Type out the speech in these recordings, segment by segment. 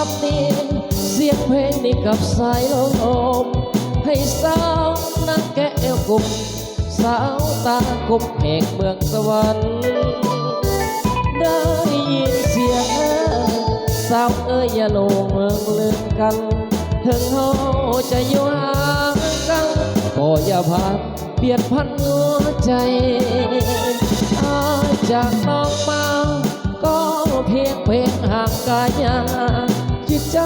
รับนี้เสียงเพลงนี้กับสายลมให้สาวนักแก้วกลุ่มสาวตากบแห่งเมืองสวรรค์ได้ยินเสียงสาวเอ้ยอย่าลงเมืองลืมกันถึงเฮาจะอยู่ห่างกันก็อย่าพาเปลี่ยนพันหัวใจจากน้องมาก็เพียงเพลงห่างกายาจิตใจ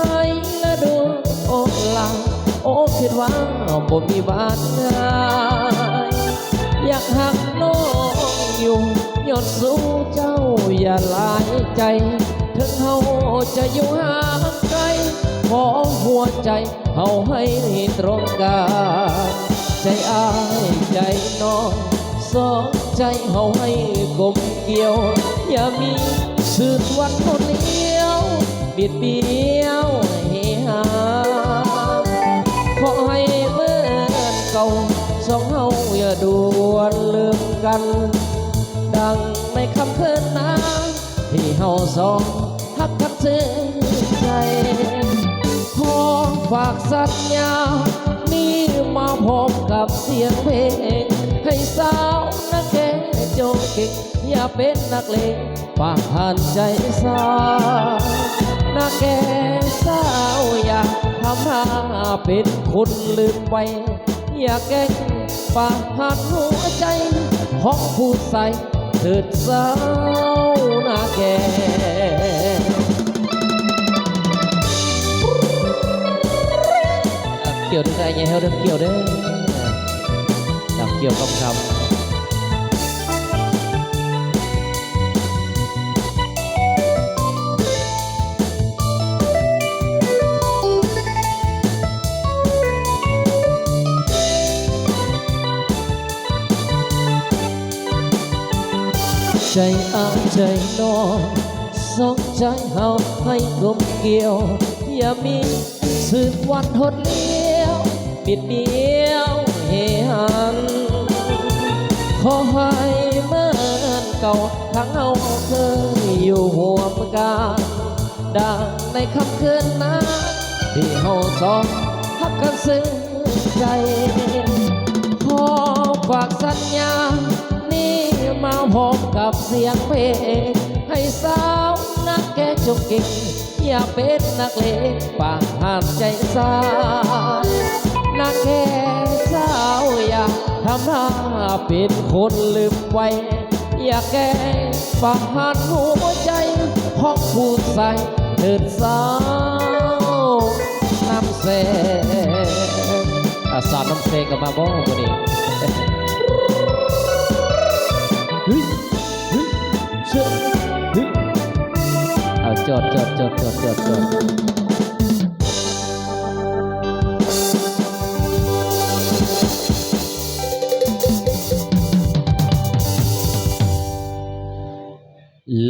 และดวงโอ้ลาโอ้คิดว่าบ่มีบ้านง่ายอยากหักน้องอยู่ยอดสู้เจ้าอย่าลายใจถึงเฮาจะอยู่ห่างไกลขอหัวใจเฮาให้ตรงกันใจอ้ายใจน้องสองใจเฮาให้กลมเกี่ยวอย่ามีสืบวันคนเลี้ยวบิดเบี้ยวเฮฮาขอให้เหมือนเก่าสองเฮาอย่าด่วนลืมกันดังในคำเพิ่นนาที่เฮาสองฮักกันซึ้งใจขอฝากสัญญานี้มาพร้อมกับเสียงเพลงให้สาวนักแข่งโจงเก่งอย่าเป็นนักเลงปากผ่านใจสาวนักแก่สาวอย่าทำหาเป็นคนลืมไปอย่าแก่งปากผ่านหัวใจของผู้ใส่เถิดสาวนักแก่เกี่ยวด้วยไงเฮาเรื่องเกี่ยวเด้อดับเกี่ยวคำใจอ้างใจน้องสองใจเฮาให้กลมเกี่ยวอย่ามีสืบวันหดเลี้ยวบิดเบี้ยวเฮหันขอให้เหมือนเก่าทั้งเฮาเคยอยู่ห่วมกันดังในคำคืนนั้นที่เฮาสองฮักกันซึ้งใจขอฝากสัญญานี้มาพร้อมกับเสียงเพลงให้สาวนักแก่จงเก่งอย่าเป็นนักเลงปากห้ามใจสายนักแก่สาวอย่าทำหน้าเป็นคนลืมไว้อย่าแก่ปากห้ามหัวใจของผู้ใส่เถิดสาวน้ำแสงสาวน้ำแสงกับมาบ้องวันนี้เฮ้ยเฮ้ยเชื่อเฮ้ยเอาจอด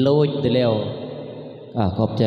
โลยเดียวขอบใจ